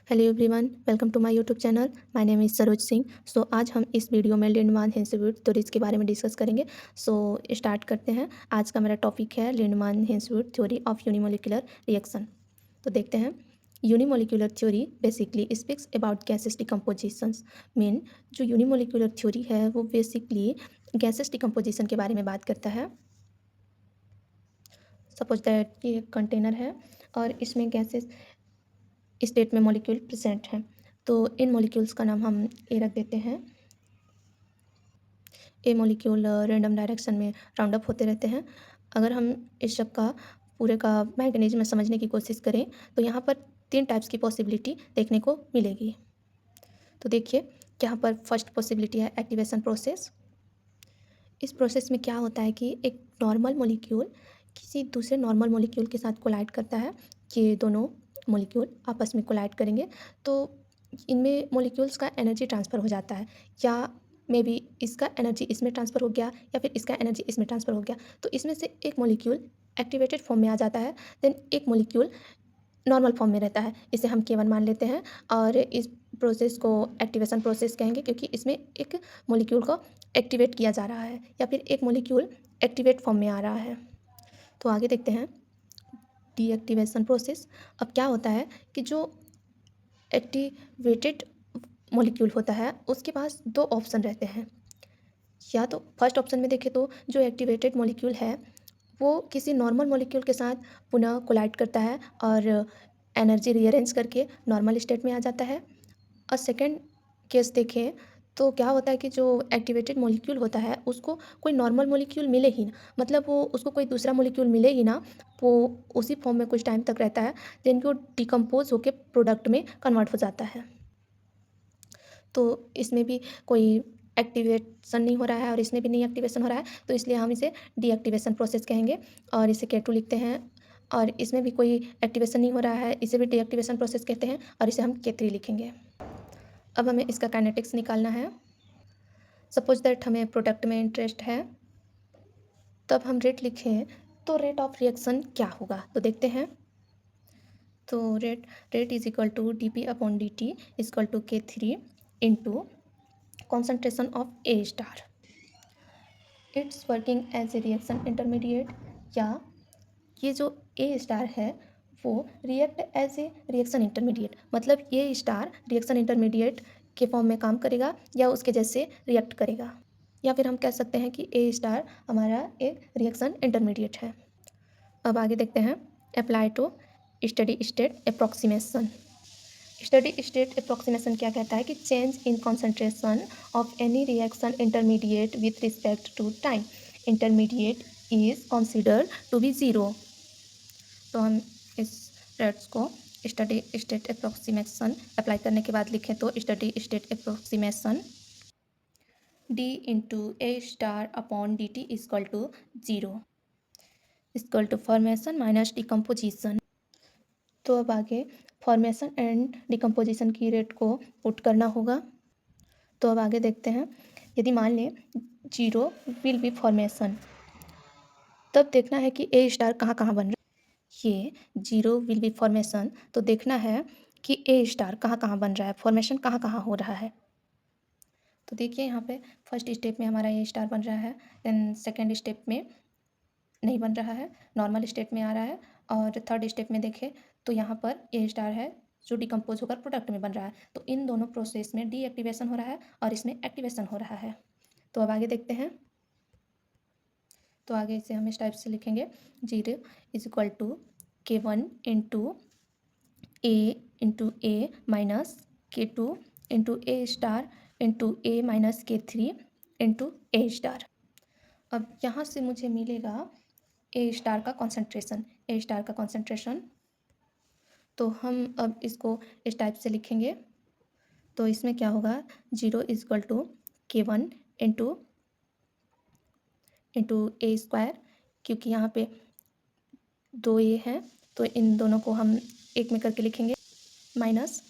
Hello everyone, welcome to my YouTube channel. My name is Saroj Singh. So आज हम इस video में लिंडमान हिंसव्युड थ्योरीज के बारे में डिस्कस करेंगे। सो स्टार्ट करते हैं। आज का मेरा टॉपिक है Lindemann Hinshelwood theory of unimolecular reaction. तो देखते हैं। Unimolecular theory basically speaks about gases decompositions. Mean जो यूनिमोलिकुलर थ्योरी है वो बेसिकली गैसेस डिकम्पोजिशन के बारे में बात करता है। सपोज दैट ये कंटेनर है और इसमें गैसेस स्टेट में मॉलिक्यूल प्रेजेंट हैं। तो इन मॉलिक्यूल्स का नाम हम ए रख देते हैं। ए मॉलिक्यूल रैंडम डायरेक्शन में राउंड अप होते रहते हैं। अगर हम इस सब का पूरे का मैकेनिज्म समझने की कोशिश करें तो यहाँ पर 3 टाइप्स की पॉसिबिलिटी देखने को मिलेगी। तो देखिए, यहाँ पर फर्स्ट पॉसिबिलिटी है एक्टिवेशन प्रोसेस। इस प्रोसेस में क्या होता है कि एक नॉर्मल मॉलिक्यूल किसी दूसरे नॉर्मल मॉलिक्यूल के साथ कोलाइड करता है। ये दोनों मॉलिक्यूल आपस में कोलाइड करेंगे तो इनमें मॉलिक्यूल्स का एनर्जी ट्रांसफ़र हो जाता है, या मे बी इसका एनर्जी इसमें ट्रांसफ़र हो गया या फिर इसका एनर्जी इसमें ट्रांसफ़र हो गया। तो इसमें से एक मॉलिक्यूल एक्टिवेटेड फॉर्म में आ जाता है, देन एक मॉलिक्यूल नॉर्मल फॉर्म में रहता है। इसे हम K1 मान लेते हैं और इस प्रोसेस को एक्टिवेशन प्रोसेस कहेंगे, क्योंकि इसमें एक मॉलिक्यूल को एक्टिवेट किया जा रहा है या फिर एक मॉलिक्यूल एक्टिवेट फॉर्म में आ रहा है। तो आगे देखते हैं डीएक्टिवेशन प्रोसेस। अब क्या होता है कि जो एक्टिवेटेड मॉलिक्यूल होता है उसके पास 2 ऑप्शन रहते हैं। या तो फर्स्ट ऑप्शन में देखें तो जो एक्टिवेटेड मॉलिक्यूल है वो किसी नॉर्मल मॉलिक्यूल के साथ पुनः कोलाइड करता है और एनर्जी रीअरेंज करके नॉर्मल स्टेट में आ जाता है। और सेकंड केस देखें तो क्या होता है कि जो एक्टिवेटेड मॉलिक्यूल होता है उसको कोई नॉर्मल मॉलिक्यूल मिले ही ना, मतलब वो उसको कोई दूसरा मॉलिक्यूल मिले ही ना, वो उसी फॉर्म में कुछ टाइम तक रहता है, देन वो डिकम्पोज होकर प्रोडक्ट में कन्वर्ट हो जाता है। तो इसमें भी कोई एक्टिवेशन नहीं हो रहा है और इसमें भी नहीं एक्टिवेशन हो रहा है, तो इसलिए हम इसे डीएक्टिवेशन प्रोसेस कहेंगे और इसे K2 लिखते हैं। और इसमें भी कोई एक्टिवेशन नहीं हो रहा है, इसे भी डीएक्टिवेशन प्रोसेस कहते हैं और इसे हम K3 लिखेंगे। अब हमें इसका काइनेटिक्स निकालना है। सपोज दैट हमें प्रोडक्ट में इंटरेस्ट है, तब हम रेट लिखें तो रेट ऑफ रिएक्शन क्या होगा, तो देखते हैं। तो rate is equal to dP/dt is equal to K3 into concentration of A star. It's working as a reaction intermediate, या ये जो A स्टार है वो react as a reaction intermediate, मतलब ये स्टार रिएक्शन इंटरमीडिएट के फॉर्म में काम करेगा या उसके जैसे रिएक्ट करेगा, या फिर हम कह सकते हैं कि A स्टार हमारा एक रिएक्शन इंटरमीडिएट है। अब आगे देखते हैं apply to study state approximation. Study state approximation क्या कहता है कि change in concentration of any reaction intermediate with respect to time. Intermediate is considered to be zero. तो हम इस रेट्स को स्टडी स्टेट अप्रॉक्सीमेशन अप्लाई करने के बाद लिखें तो study state approximation D into A star upon D T is equal to zero is equal to formation minus decomposition. तो अब आगे फॉर्मेशन एंड डिकम्पोजिशन की रेट को पुट करना होगा। तो अब आगे देखते हैं। यदि मान लें 0 विल बी फॉर्मेशन, तब देखना है कि ए स्टार कहाँ कहाँ बन रहा है। ये 0 विल बी फॉर्मेशन, तो देखना है कि ए स्टार कहाँ कहाँ बन रहा है, फॉर्मेशन कहाँ कहाँ हो रहा है। तो देखिए यहाँ पे फर्स्ट स्टेप में हमारा ए स्टार बन रहा है, देन सेकेंड स्टेप में नहीं बन रहा है, नॉर्मल स्टेट में आ रहा है, और थर्ड स्टेप में देखें तो यहाँ पर ए स्टार है जो डिकम्पोज होकर प्रोडक्ट में बन रहा है। तो इन दोनों प्रोसेस में डीएक्टिवेशन हो रहा है और इसमें एक्टिवेशन हो रहा है। तो अब आगे देखते हैं। तो आगे इसे हम इस टाइप से लिखेंगे 0 is equal to K1 into A minus K2 into A star into A minus K3 into A star. अब यहाँ से मुझे मिलेगा ए स्टार का कॉन्सेंट्रेशन। तो हम अब इसको इस टाइप से लिखेंगे। तो इसमें क्या होगा, 0 is equal to K1 into A square, क्योंकि यहाँ पे 2 ए हैं तो इन दोनों को हम एक में करके लिखेंगे, माइनस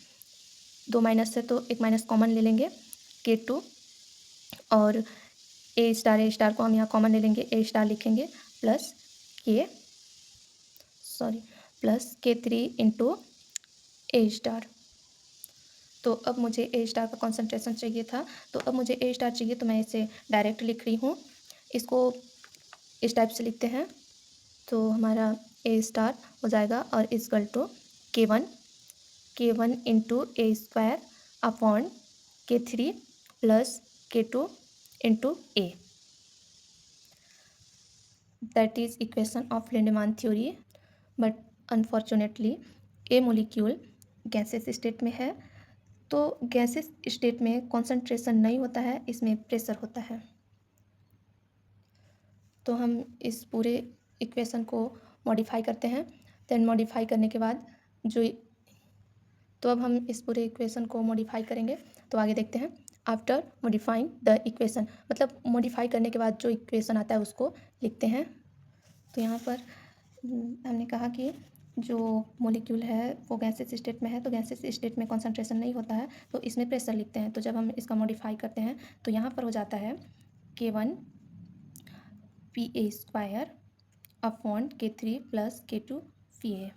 2 माइनस है तो एक माइनस कॉमन ले लेंगे K2, और ए स्टार को हम यहाँ कॉमन ले लेंगे, ए स्टार लिखेंगे plus K3 into A star. तो अब मुझे ए स्टार का कॉन्सेंट्रेशन चाहिए था, तो अब मुझे ए स्टार चाहिए, तो मैं इसे डायरेक्ट लिख रही हूँ। इसको इस टाइप से लिखते हैं, तो हमारा ए स्टार हो जाएगा और इक्वल टू के one into A square upon K3 plus K2 into A. That is equation of Lindeman theory. But unfortunately A molecule gases state में है, तो गैसेस स्टेट में कॉन्सेंट्रेशन नहीं होता है, इसमें प्रेशर होता है। तो हम इस पूरे इक्वेशन को मॉडिफाई करते हैं। देन मॉडिफाई करने के बाद तो अब हम इस पूरे इक्वेशन को मॉडिफाई करेंगे। तो आगे देखते हैं। आफ्टर मॉडिफाइंग द इक्वेशन, मतलब मॉडिफाई करने के बाद जो इक्वेशन आता है उसको लिखते हैं। तो यहाँ पर हमने कहा कि जो मॉलिक्यूल है वो गैसेस स्टेट में है, तो गैसेस स्टेट में कॉन्सेंट्रेशन नहीं होता है, तो इसमें प्रेशर लिखते हैं। तो जब हम इसका मॉडिफाई करते हैं तो यहाँ पर हो जाता है K1 PA square upon K3 plus K2 PA।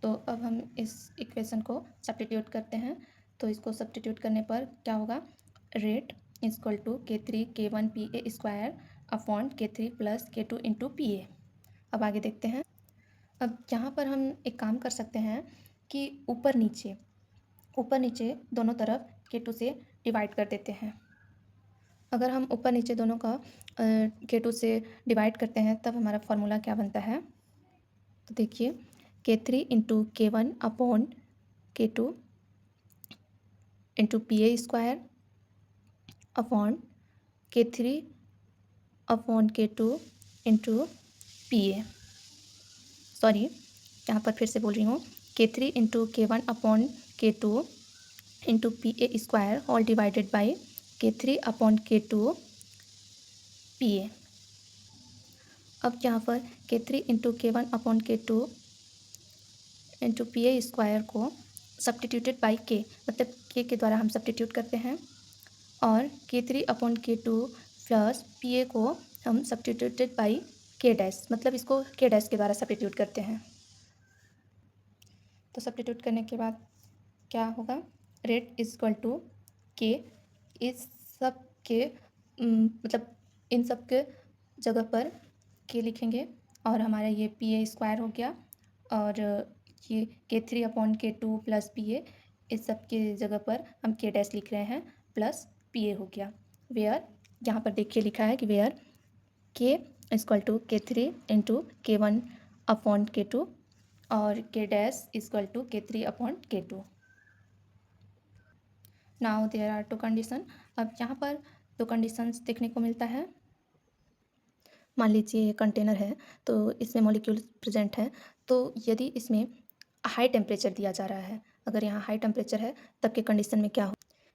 तो अब हम इस इक्वेशन को सब्स्टिट्यूट करते हैं। तो इसको सब्स्टिट्यूट करने पर क्या होगा, rate equal to K3 K1 PA square upon K3 plus K2 into PA। अब आगे देखते हैं। अब यहाँ पर हम एक काम कर सकते हैं कि ऊपर नीचे दोनों तरफ K2 से डिवाइड कर देते हैं। अगर हम ऊपर नीचे दोनों का K2 से डिवाइड करते हैं तब हमारा फॉर्मूला क्या बनता है। तो देखिए K3 into K1 upon K2 into PA square upon K3 upon K2 into PA। Sorry, यहाँ पर फिर से बोल रही हूँ, K3 into K1 upon K2 into PA square all divided by K3 upon K2 PA। अब यहाँ पर K3 into K1 upon K2 into PA square को सब्स्टिट्यूटेड बाई K, मतलब K के द्वारा हम सब्स्टिट्यूट करते हैं, और K3 upon K2 plus PA को हम सब्स्टिट्यूटेड बाई K डैश, मतलब इसको K डैश के द्वारा सब्स्टिट्यूट करते हैं। तो सब्स्टिट्यूट करने के बाद क्या होगा, rate is equal to K, इस सब के मतलब इन सब के जगह पर K लिखेंगे, और हमारा ये PA स्क्वायर हो गया, और ये K3 upon K2 plus PA, इस सब के जगह पर हम K डैश लिख रहे हैं, प्लस PA हो गया। वेयर, यहाँ पर देखिए लिखा है कि where K equal to K3 into K1 upon K2 और K dash equal to K3 upon K2। Now there are two condition. अब यहाँ पर दो कंडीशंस देखने को मिलता है। मान लीजिए ये कंटेनर है, तो इसमें मॉलिक्यूल प्रेजेंट है, तो यदि इसमें हाई टेम्परेचर दिया जा रहा है, अगर यहाँ हाई टेम्परेचर है तब के कंडीशन में क्या हो,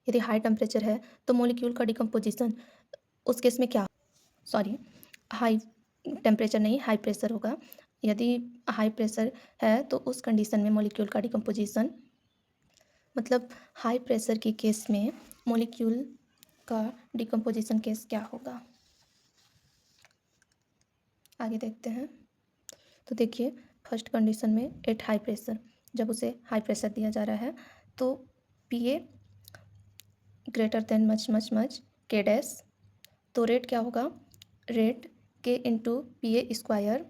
यदि हाई टेम्परेचर है तो मॉलिक्यूल का डिकम्पोजिशन उस केस में क्या, सॉरी हाई टेम्परेचर नहीं, हाई प्रेशर होगा। यदि हाई प्रेशर है तो उस कंडीशन में मॉलिक्यूल का डिकम्पोजिशन, मतलब हाई प्रेशर के केस में मॉलिक्यूल का डिकम्पोजिशन केस क्या होगा, आगे देखते हैं। तो देखिए फर्स्ट कंडीशन में एट हाई प्रेशर, जब उसे हाई प्रेशर दिया जा रहा है तो PA greater than much much much K dash, तो रेट क्या होगा, rate K into PA square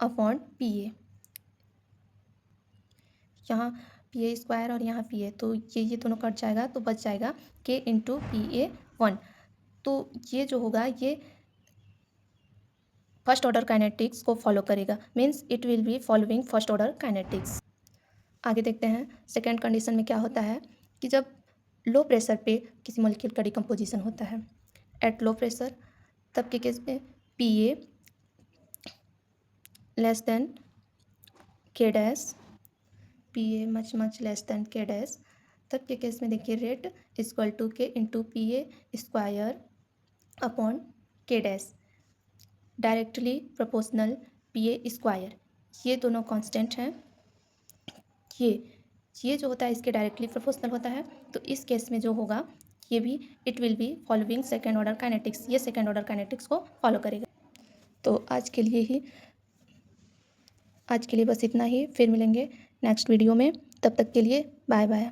upon PA। यहाँ PA स्क्वायर और यहाँ PA, तो ये दोनों कट जाएगा तो बच जाएगा K इंटू PA1। तो ये जो होगा ये फर्स्ट ऑर्डर काइनेटिक्स को फॉलो करेगा, means it will be following first order kinetics. आगे देखते हैं सेकेंड कंडीशन में क्या होता है कि जब लो प्रेशर पे किसी मॉलिक्यूल का डिकम्पोजिशन होता है एट लो प्रेशर, तब के केस में PA less than K dash, PA much much less than K dash, तब के केस में देखिए rate equal to K into PA square upon K dash directly proportional PA square. ये दोनों constant हैं। ये जो होता है इसके डायरेक्टली प्रोपोर्शनल होता है, तो इस केस में जो होगा ये भी it will be following second order kinetics, ये सेकेंड ऑर्डर काइनेटिक्स को फॉलो करेगा। तो आज के लिए बस इतना ही, फिर मिलेंगे नेक्स्ट वीडियो में। तब तक के लिए बाय बाय।